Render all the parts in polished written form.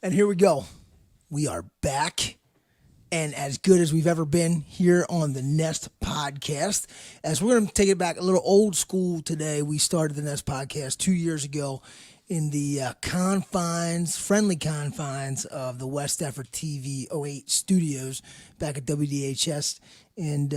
And here we go. We are back and as good as we've ever been here on the Nest podcast. As we're going to take it back a little old school today, we started the Nest podcast 2 years ago in the friendly confines of the West Deptford TV '08 studios back at WDHS. And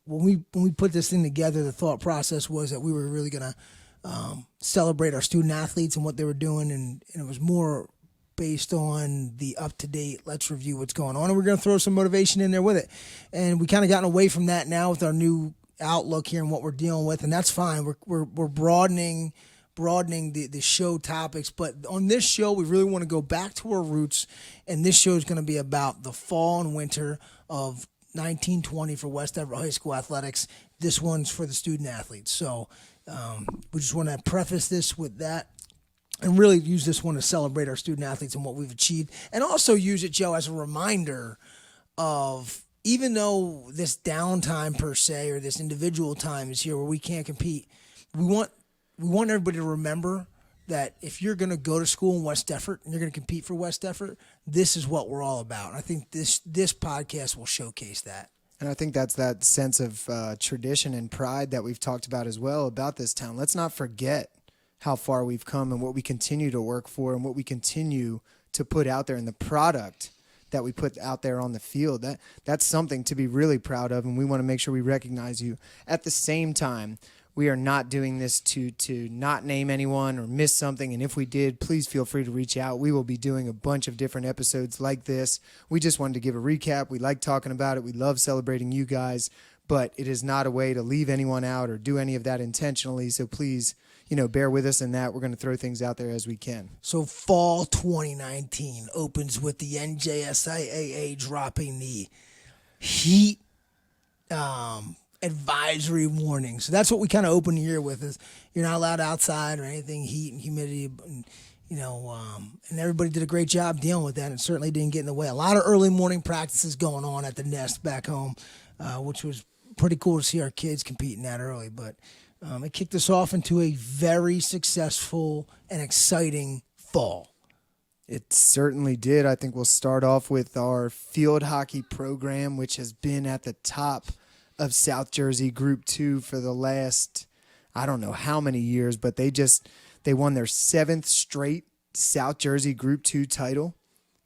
when we put this thing together, the thought process was that we were really going to celebrate our student athletes and what they were doing, and it was more based on the up-to-date, let's review what's going on, and we're going to throw some motivation in there with it. And we kind of gotten away from that now with our new outlook here and what we're dealing with, and that's fine. We're broadening the show topics, but on this show, we really want to go back to our roots, and this show is going to be about the fall and winter of 1920 for West Deptford High School athletics. This one's for the student athletes. So we just want to preface this with that and really use this one to celebrate our student athletes and what we've achieved. And also use it, Joe, as a reminder of, even though this downtime per se or this individual time is here where we can't compete, we want everybody to remember that if you're going to go to school in West Deptford and you're going to compete for West Deptford, this is what we're all about. And I think this podcast will showcase that. And I think that's that sense of tradition and pride that we've talked about as well about this town. Let's not forget how far we've come and what we continue to work for and what we continue to put out there and the product that we put out there on the field. That's something to be really proud of, and we want to make sure we recognize you. At the same time, we are not doing this to not name anyone or miss something, and if we did, please feel free to reach out. We will be doing a bunch of different episodes like this. We just wanted to give a recap. We like talking about it. We love celebrating you guys, but it is not a way to leave anyone out or do any of that intentionally, so please, bear with us in that. We're going to throw things out there as we can. So fall 2019 opens with the NJSIAA dropping the heat advisory warning. So that's what we kind of open the year with, is you're not allowed outside or anything, heat and humidity, and everybody did a great job dealing with that, and certainly didn't get in the way. A lot of early morning practices going on at the Nest back home, which was pretty cool to see our kids competing that early, but it kicked us off into a very successful and exciting fall. It certainly did. I think we'll start off with our field hockey program, which has been at the top of South Jersey Group 2 for the last, I don't know how many years, but they won their 7th straight South Jersey Group 2 title.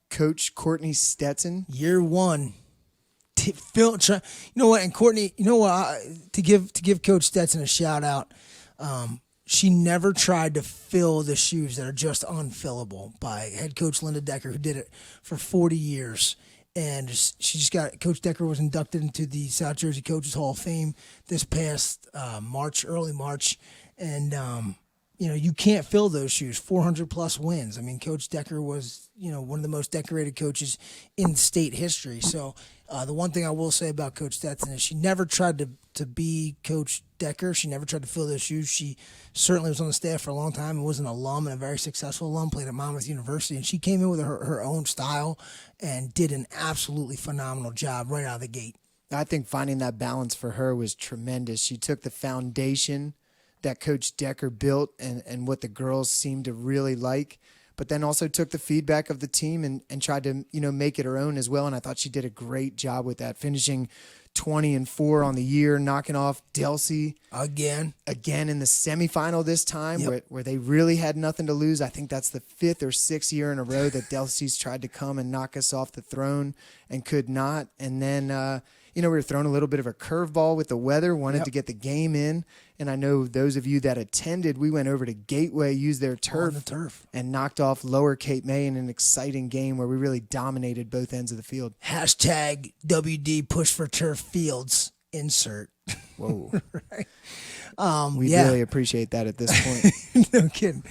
Coach Courtney Stetson. Year one. You know what, and Courtney, to give Coach Stetson a shout out, she never tried to fill the shoes that are just unfillable by head coach Linda Decker, who did it for 40 years. And Coach Decker was inducted into the South Jersey Coaches Hall of Fame this past early March. And, you can't fill those shoes, 400 plus wins. I mean, Coach Decker was, one of the most decorated coaches in state history. So the one thing I will say about Coach Stetson is she never tried to be Coach Decker. She never tried to fill those shoes. She certainly was on the staff for a long time and was an alum and a very successful alum, played at Monmouth University. And she came in with her own style and did an absolutely phenomenal job right out of the gate. I think finding that balance for her was tremendous. She took the foundation that Coach Decker built and what the girls seemed to really like, but then also took the feedback of the team and tried to, make it her own as well. And I thought she did a great job with that, finishing 20-4 on the year, knocking off Delsea again in the semifinal this time. Yep. where they really had nothing to lose. I think that's the 5th or 6th year in a row that Delsea's tried to come and knock us off the throne and could not. And then, we were throwing a little bit of a curveball with the weather, wanted to get the game in. And I know those of you that attended, we went over to Gateway, used their turf, and knocked off Lower Cape May in an exciting game where we really dominated both ends of the field. Hashtag WD push for turf fields insert. Whoa. Right. We really appreciate that at this point. No kidding.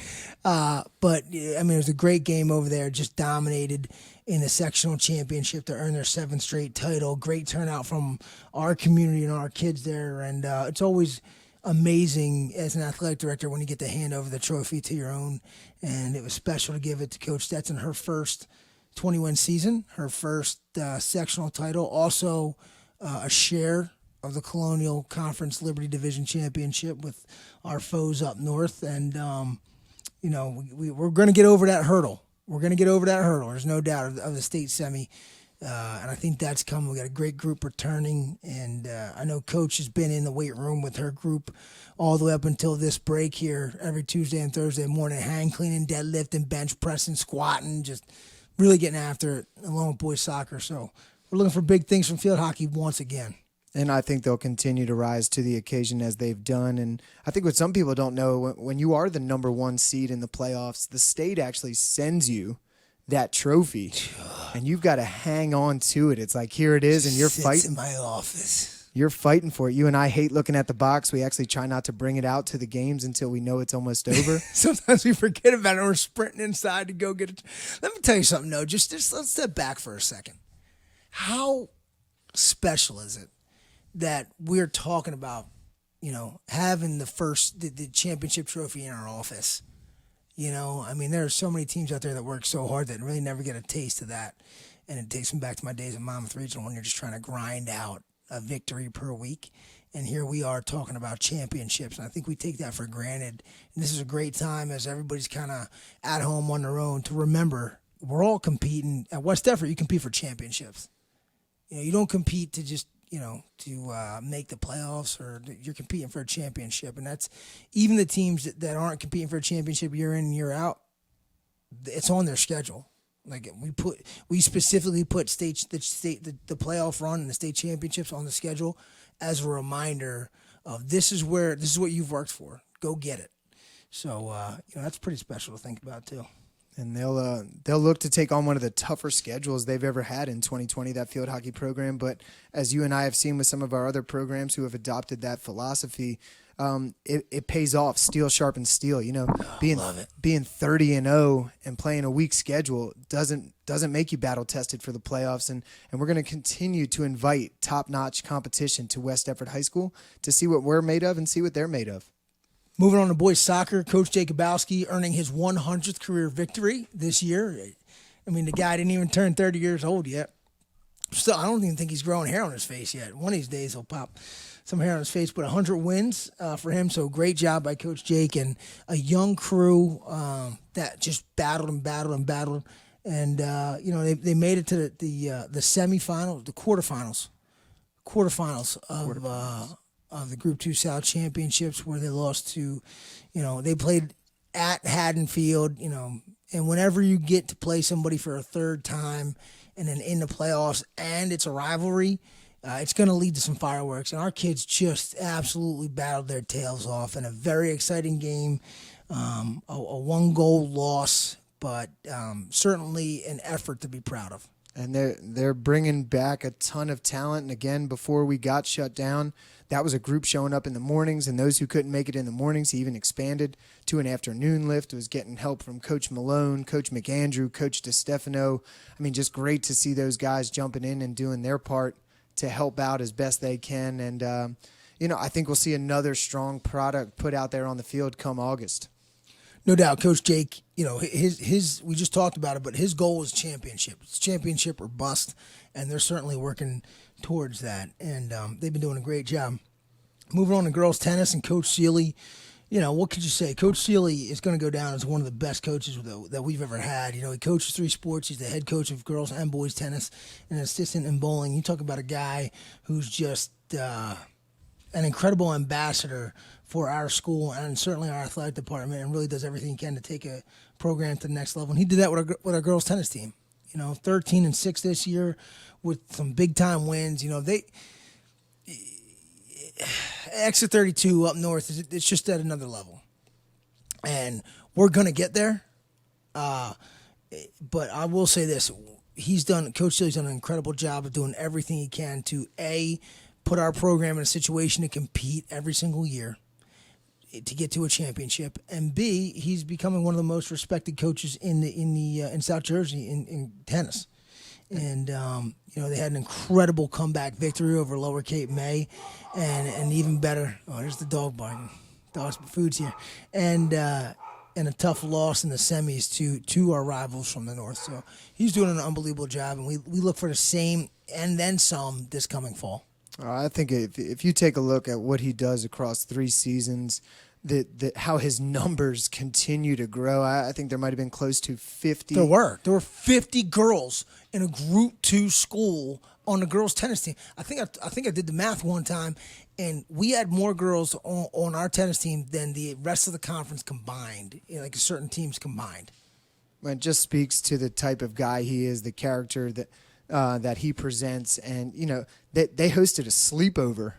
But, it was a great game over there, just dominated in the sectional championship to earn their 7th straight title. Great turnout from our community and our kids there. And it's always amazing as an athletic director when you get to hand over the trophy to your own. And it was special to give it to Coach Stetson, her first 21 season, her first sectional title, also a share of the Colonial Conference Liberty Division Championship with our foes up north. And, we're going to get over that hurdle. We're going to get over that hurdle. There's no doubt of the state semi. And I think that's coming. We got a great group returning, and I know Coach has been in the weight room with her group all the way up until this break here every Tuesday and Thursday morning, hang cleaning, deadlifting, bench pressing, squatting, just really getting after it along with boys soccer. So we're looking for big things from field hockey once again. And I think they'll continue to rise to the occasion as they've done. And I think what some people don't know, when you are the number one seed in the playoffs, the state actually sends you that trophy, and you've got to hang on to it. It's like, here it is, and you're fighting. In my office. You're fighting for it. You and I hate looking at the box. We actually try not to bring it out to the games until we know it's almost over. Sometimes we forget about it. We're sprinting inside to go get it. Let me tell you something, though. Just let's step back for a second. How special is it that we're talking about, having the championship trophy in our office? I mean, there are so many teams out there that work so hard that really never get a taste of that. And it takes me back to my days at Monmouth Regional when you're just trying to grind out a victory per week. And here we are talking about championships. And I think we take that for granted. And this is a great time as everybody's kind of at home on their own to remember we're all competing. At West Deptford, you compete for championships. You don't compete to just, to make the playoffs, or you're competing for a championship. And that's even the teams that aren't competing for a championship year in and year out, it's on their schedule. Like we specifically put the playoff run and the state championships on the schedule as a reminder of this is what you've worked for. Go get it. So that's pretty special to think about too. And they'll look to take on one of the tougher schedules they've ever had in 2020, that field hockey program. But as you and I have seen with some of our other programs who have adopted that philosophy, it pays off. Steel sharpens steel. Being 30-0 and playing a weak schedule doesn't make you battle tested for the playoffs. And we're going to continue to invite top-notch competition to West Deptford High School to see what we're made of and see what they're made of. Moving on to boys soccer, Coach Jacobowski earning his 100th career victory this year. I mean, the guy didn't even turn 30 years old yet. Still, I don't even think he's growing hair on his face yet. One of these days he'll pop some hair on his face, but 100 wins for him. So great job by Coach Jake and a young crew that just battled. And they made it to the semifinals, the quarterfinals of the Group 2 South Championships, where they lost to, they played at Haddonfield, and whenever you get to play somebody for a third time and then in the playoffs and it's a rivalry, it's going to lead to some fireworks. And our kids just absolutely battled their tails off in a very exciting game, a 1-goal loss, but certainly an effort to be proud of. And they're bringing back a ton of talent. And again, before we got shut down, that was a group showing up in the mornings, and those who couldn't make it in the mornings, he even expanded to an afternoon lift, was getting help from Coach Malone, Coach McAndrew, Coach DeStefano. I mean, just great to see those guys jumping in and doing their part to help out as best they can. And, I think we'll see another strong product put out there on the field come August. No doubt, Coach Jake, his we just talked about it, but his goal is championship. It's championship or bust, and they're certainly working towards that, and they've been doing a great job. Moving on to girls tennis and Coach Seeley, what could you say? Coach Seeley is going to go down as one of the best coaches that we've ever had. He coaches 3 sports. He's the head coach of girls and boys tennis and an assistant in bowling. You talk about a guy who's just an incredible ambassador for our school and certainly our athletic department, and really does everything he can to take a program to the next level. And he did that with our girls tennis team. 13-6 this year with some big time wins. They Exit 32 up north, it's just at another level, and we're gonna get there. But I will say this: Coach Seeley's done an incredible job of doing everything he can to put our program in a situation to compete every single year, to get to a championship, and B, he's becoming one of the most respected coaches in South Jersey in tennis. And they had an incredible comeback victory over Lower Cape May, and even better. Oh, there's the dog barking. Dogs for foods here, and a tough loss in the semis to our rivals from the north. So he's doing an unbelievable job, and we look for the same and then some this coming fall. I think if you take a look at what he does across 3 seasons, how his numbers continue to grow. I think there might have been close to 50. There were 50 girls in a Group 2 school on the girls' tennis team. I think I did the math one time, and we had more girls on our tennis team than the rest of the conference combined, like certain teams combined. It just speaks to the type of guy he is, the character that he presents, and they hosted a sleepover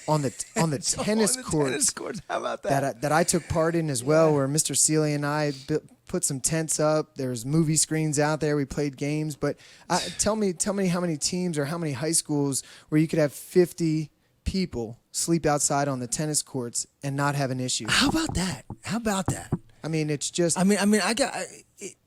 on the tennis courts. Tennis courts. How about that? That I took part in as well, where Mr. Seeley and I put some tents up. There's movie screens out there. We played games. But tell me how many teams or how many high schools where you could have 50 people sleep outside on the tennis courts and not have an issue. How about that? I mean, it's just.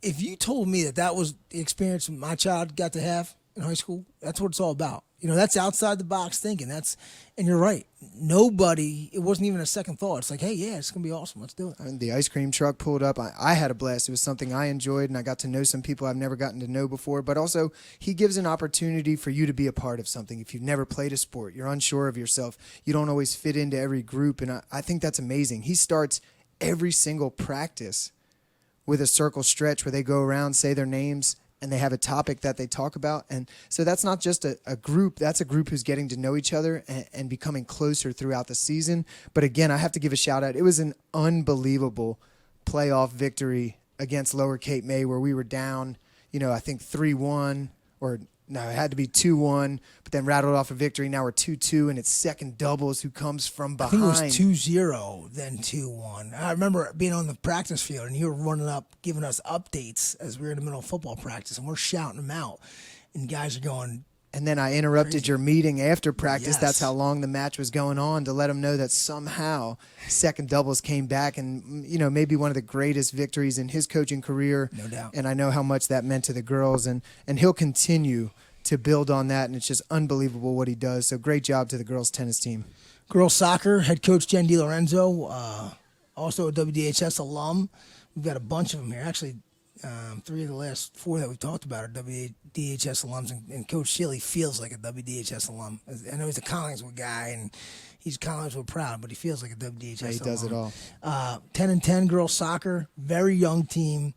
If you told me that was the experience my child got to have in high school, that's what it's all about. That's outside the box thinking. And you're right. It wasn't even a second thought. It's like, hey, yeah, it's going to be awesome. Let's do it. The ice cream truck pulled up. I had a blast. It was something I enjoyed, and I got to know some people I've never gotten to know before. But also, he gives an opportunity for you to be a part of something. If you've never played a sport, you're unsure of yourself, you don't always fit into every group. And I think that's amazing. He starts every single practice with a circle stretch where they go around, say their names, and they have a topic that they talk about. And so that's not just a group. That's a group who's getting to know each other and becoming closer throughout the season. But again, I have to give a shout out. It was an unbelievable playoff victory against Lower Cape May where we were down, I think 3-1 or no, it had to be 2-1, but then rattled off a victory. Now we're 2-2, and it's second doubles who comes from behind. I think it was 2-0, then 2-1. I remember being on the practice field, and you were running up, giving us updates as we were in the middle of football practice, and we're shouting them out. And guys are going. And then I interrupted your meeting after practice. Yes. That's how long the match was going on, to let them know that somehow second doubles came back, and maybe one of the greatest victories in his coaching career. No doubt. And I know how much that meant to the girls, and he'll continue to build on that, and it's just unbelievable what he does. So great job to the girls tennis team. Girls soccer, head coach Jen DiLorenzo, also a WDHS alum. We've got a bunch of them here. Actually, 3 of the last 4 that we've talked about are WDHS alums, and Coach Seeley feels like a WDHS alum. I know he's a Collingswood guy, and he's Collingswood proud, but he feels like a WDHS alum. He does it all. 10-10 girls soccer, very young team.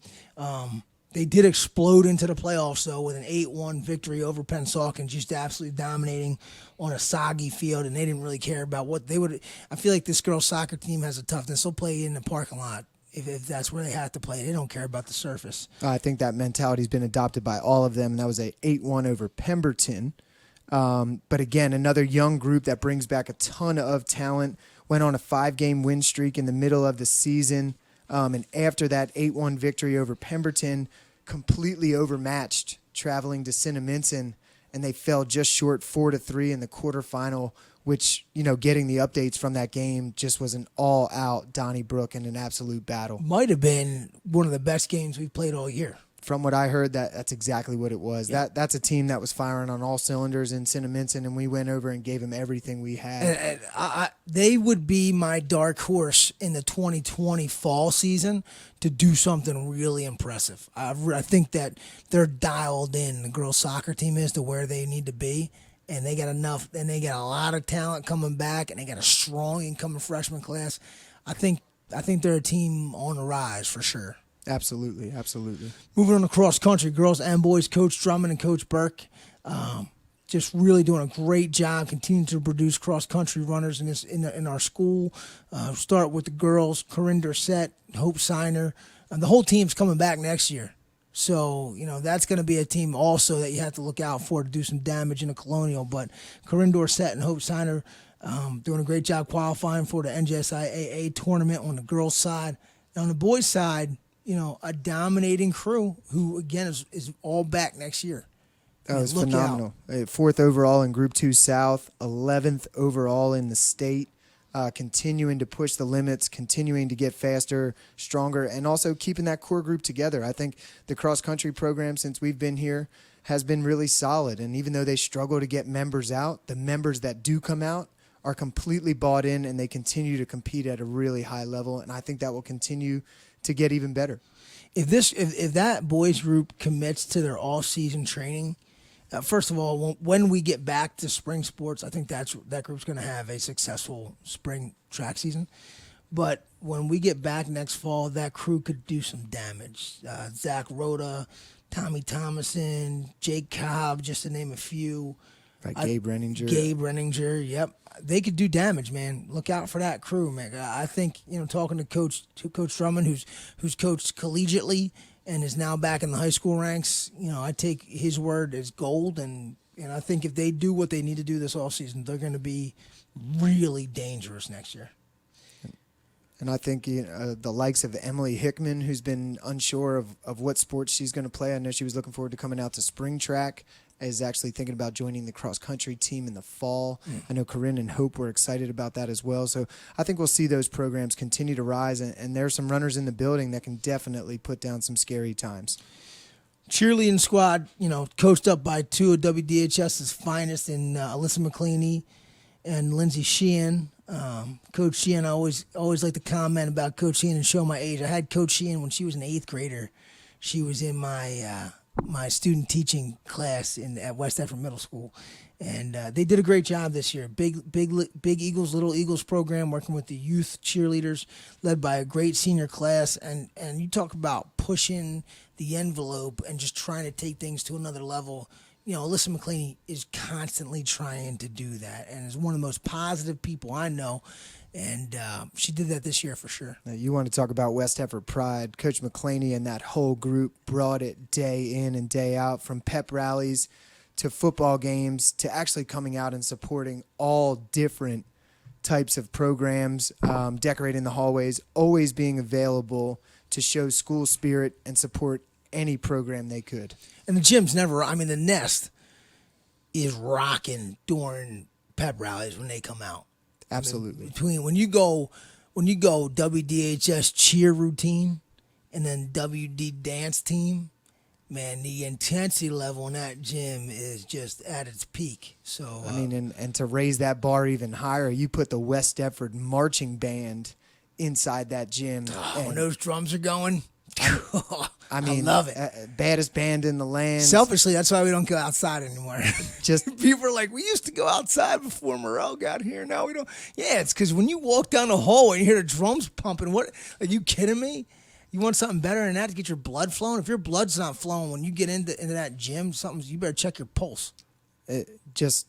They did explode into the playoffs, though, with an 8-1 victory over Pennsauken, just absolutely dominating on a soggy field, and they didn't really care about what they would. I feel like this girls' soccer team has a toughness. They'll play in the parking lot if that's where they have to play. They don't care about the surface. I think that mentality's been adopted by all of them, and that was a 8-1 over Pemberton. But again, another young group that brings back a ton of talent, went on a 5-game win streak in the middle of the season. And after that 8-1 victory over Pemberton, completely overmatched traveling to Cinnaminson, and they fell just short 4-3 in the quarterfinal, which, getting the updates from that game just was an all-out Donnybrook and an absolute battle. Might have been one of the best games we've played all year. From what I heard, that's exactly what it was. Yeah. That's a team that was firing on all cylinders in Cinnaminson, and we went over and gave them everything we had. They would be my dark horse in the 2020 fall season to do something really impressive. I think that they're dialed in. The girls' soccer team is to where they need to be, and they got enough. And they got a lot of talent coming back, and they got a strong incoming freshman class. I think they're a team on the rise for sure. Absolutely. Moving on to cross country, girls and boys, Coach Drummond and Coach Burke, just really doing a great job, continuing to produce cross country runners in our school. Start with the girls, Corinne Dorsett, Hope Signer. The whole team's coming back next year. So, that's going to be a team also that you have to look out for to do some damage in the Colonial. But Corinne Dorsett and Hope Signer doing a great job qualifying for the NJSIAA tournament on the girls' side. And on the boys' side, a dominating crew who, again, is all back next year. That was phenomenal. 4th overall in Group 2 South, 11th overall in the state, continuing to push the limits, continuing to get faster, stronger, and also keeping that core group together. I think the cross-country program, since we've been here, has been really solid. And even though they struggle to get members out, the members that do come out are completely bought in, and they continue to compete at a really high level. And I think that will continue to get even better. If that boys group commits to their all-season training, first of all, when we get back to spring sports, I think that group's going to have a successful spring track season. But when we get back next fall, that crew could do some damage. Zach Rhoda, Tommy Thomason, Jake Cobb, just to name a few. Right, Gabe Renninger. Gabe Renninger, yep. They could do damage, man. Look out for that crew, man. I think, talking to Coach Drummond, who's coached collegiately and is now back in the high school ranks, I take his word as gold, and I think if they do what they need to do this offseason, they're going to be really dangerous next year. And I think the likes of Emily Hickman, who's been unsure of what sports she's going to play. I know she was looking forward to coming out to spring track, is actually thinking about joining the cross-country team in the fall. I know Corinne and Hope were excited about that as well. So I think we'll see those programs continue to rise, and there's some runners in the building that can definitely put down some scary times. Cheerleading squad, coached up by two of WDHS's finest in Alyssa McClaney and Lindsay Sheehan. Coach Sheehan, I always like to comment about Coach Sheehan and show my age. I had Coach Sheehan when she was an 8th grader. She was in my student teaching class at West Deptford Middle School, and they did a great job this year. Big Eagles, Little Eagles program, working with the youth cheerleaders, led by a great senior class. And you talk about pushing the envelope and just trying to take things to another level. Alyssa McClaney is constantly trying to do that, and is one of the most positive people I know. And she did that this year for sure. Now, you want to talk about West Deptford pride. Coach McClaney and that whole group brought it day in and day out, from pep rallies to football games to actually coming out and supporting all different types of programs, decorating the hallways, always being available to show school spirit and support any program they could. And the gym's the Nest is rocking during pep rallies when they come out. Absolutely. Between when you go WDHS cheer routine and then WD dance team, man, the intensity level in that gym is just at its peak. So and to raise that bar even higher, you put the West Deptford marching band inside that gym. When those drums are going, I love it. Baddest band in the land. Selfishly, that's why we don't go outside anymore. Just people are like, we used to go outside before Morrell got here. Now we don't. Yeah, it's because when you walk down the hallway and you hear the drums pumping, what? Are you kidding me? You want something better than that to get your blood flowing? If your blood's not flowing when you get into that gym, you better check your pulse. Just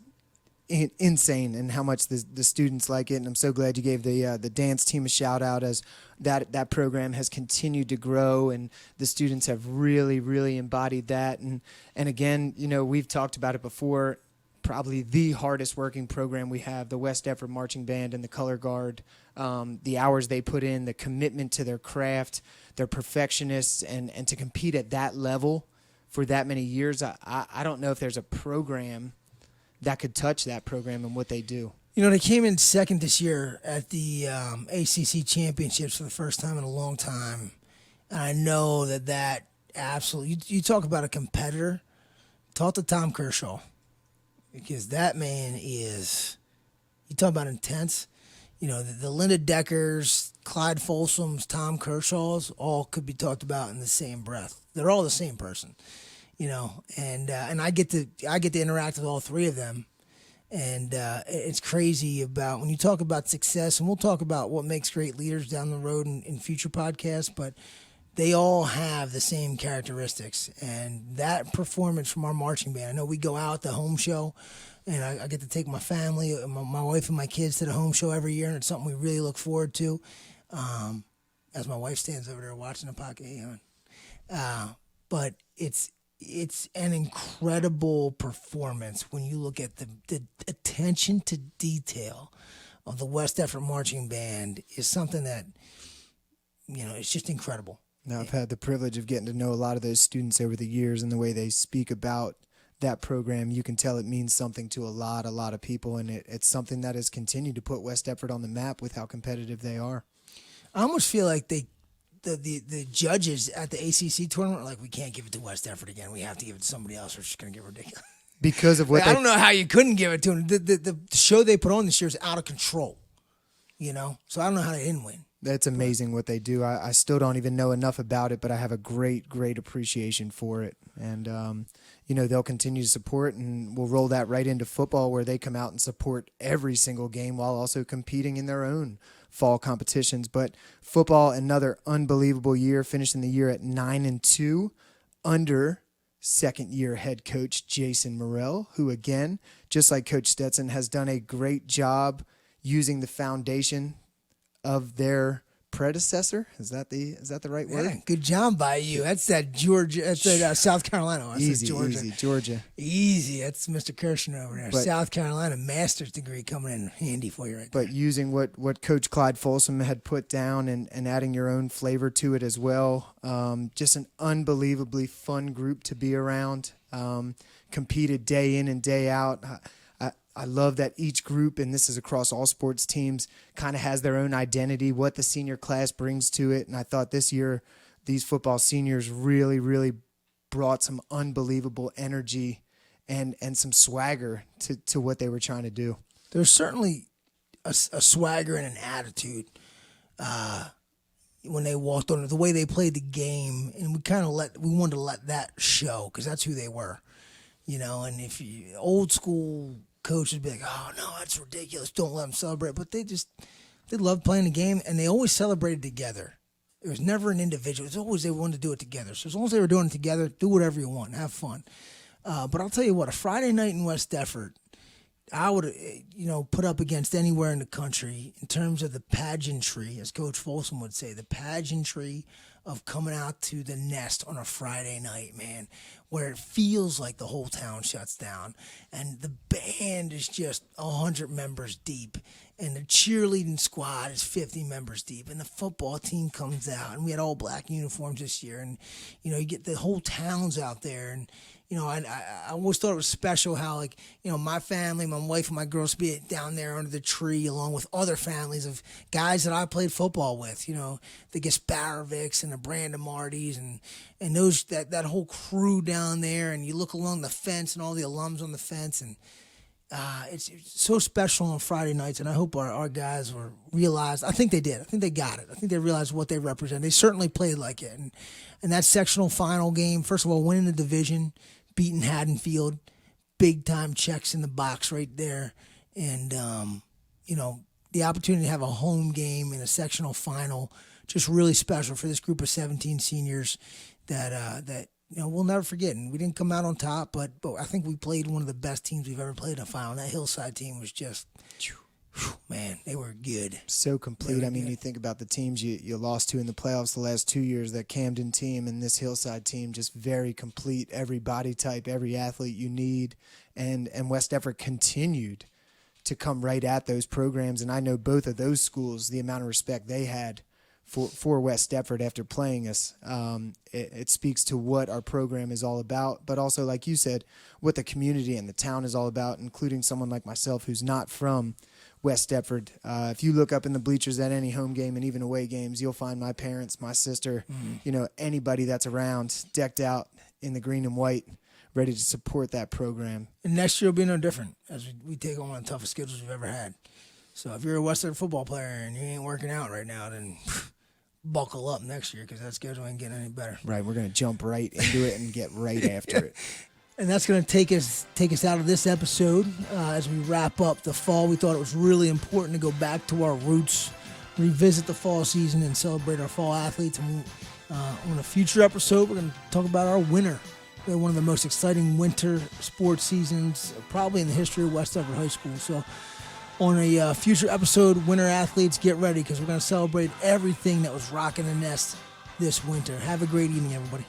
insane, and how much the students like it. And I'm so glad you gave the dance team a shout out, as that program has continued to grow, and the students have really, really embodied that. And again, we've talked about it before, probably the hardest working program we have, the West Deptford Marching Band and the Color Guard. The hours they put in, the commitment to their craft, they're perfectionists, and to compete at that level for that many years, I don't know if there's a program that could touch that program and what they do. They came in second this year at the ACC championships for the first time in a long time. And I know that absolutely, you talk about a competitor, talk to Tom Kershaw, because that man is, you talk about intense. The Linda Deckers, Clyde Folsoms, Tom Kershaws, all could be talked about in the same breath. They're all the same person. And I get to interact with all three of them, and it's crazy about when you talk about success, and we'll talk about what makes great leaders down the road in future podcasts, but they all have the same characteristics. And that performance from our marching band, I know we go out the home show, and I get to take my family, my wife and my kids to the home show every year, and it's something we really look forward to. As my wife stands over there watching the podcast, but it's an incredible performance when you look at the attention to detail of the West Deptford Marching Band is something that, it's just incredible. Now, I've had the privilege of getting to know a lot of those students over the years, and the way they speak about that program, you can tell it means something to a lot of people, and it's something that has continued to put West Deptford on the map with how competitive they are. I almost feel like the judges at the ACC tournament are like, we can't give it to West Deptford again. We have to give it to somebody else, or it's just going to get ridiculous. Because of what I don't know how you couldn't give it to them. The show they put on this year is out of control, so I don't know how they didn't win. That's amazing what they do. I still don't even know enough about it, but I have a great, great appreciation for it. And, they'll continue to support, and we'll roll that right into football, where they come out and support every single game while also competing in their own fall competitions. But football, another unbelievable year, finishing the year at 9-2 under second-year head coach Jason Morrell, who, again, just like Coach Stetson, has done a great job using the foundation of their predecessor. Is that the right word? Yeah, good job by you. That's that Georgia. That's that South Carolina. That's easy, Georgia. Easy. That's Mr. Kirshner over there. But, South Carolina master's degree coming in handy for you right there. But using what Coach Clyde Folsom had put down and adding your own flavor to it as well. Just an unbelievably fun group to be around. Competed day in and day out. I love that each group, and this is across all sports teams, kind of has their own identity, what the senior class brings to it. And I thought this year these football seniors really, really brought some unbelievable energy and some swagger to what they were trying to do. There's certainly a swagger and an attitude when they walked on it, the way they played the game, and we wanted to let that show because that's who they were, And if you old school coaches be like, oh no, that's ridiculous, don't let them celebrate. But they loved playing the game, and they always celebrated together. It was never an individual. It's always they wanted to do it together. So as long as they were doing it together, do whatever you want, have fun. But I'll tell you what, a Friday night in West Deptford, I would put up against anywhere in the country in terms of the pageantry, as Coach Folsom would say, the pageantry of coming out to the Nest on a Friday night, man, where it feels like the whole town shuts down and the band is just 100 members deep and the cheerleading squad is 50 members deep and the football team comes out, and we had all black uniforms this year, and you get the whole town's out there. And I always thought it was special how, my family, my wife and my girls be down there under the tree along with other families of guys that I played football with, the Gasparovics and the Brandon Martys and those that whole crew down there. And you look along the fence and all the alums on the fence, and it's so special on Friday nights. And I hope our guys realized. I think they did. I think they got it. I think they realized what they represent. They certainly played like it. And that sectional final game, first of all, winning the division, beating Haddonfield, big time checks in the box right there. And, the opportunity to have a home game in a sectional final, just really special for this group of 17 seniors that we'll never forget. And we didn't come out on top, but I think we played one of the best teams we've ever played in a final. That Hillside team was just, man, they were good. So complete. I mean, you think about the teams you lost to in the playoffs the last 2 years, that Camden team and this Hillside team, just very complete, every body type, every athlete you need. And West Deptford continued to come right at those programs. And I know both of those schools, the amount of respect they had for West Deptford after playing us. It speaks to what our program is all about, but also, like you said, what the community and the town is all about, including someone like myself who's not from West Deptford. If you look up in the bleachers at any home game and even away games, you'll find my parents, my sister, anybody that's around decked out in the green and white, ready to support that program. And next year will be no different as we take on one of the toughest schedules we've ever had. So if you're a West Deptford football player and you ain't working out right now, then buckle up next year because that schedule ain't getting any better. Right, we're going to jump right into it and get right after it. And that's going to take us out of this episode as we wrap up the fall. We thought it was really important to go back to our roots, revisit the fall season, and celebrate our fall athletes. And on a future episode, we're going to talk about our winter. We had one of the most exciting winter sports seasons probably in the history of West Deptford High School. So on a future episode, winter athletes, get ready because we're going to celebrate everything that was rocking the Nest this winter. Have a great evening, everybody.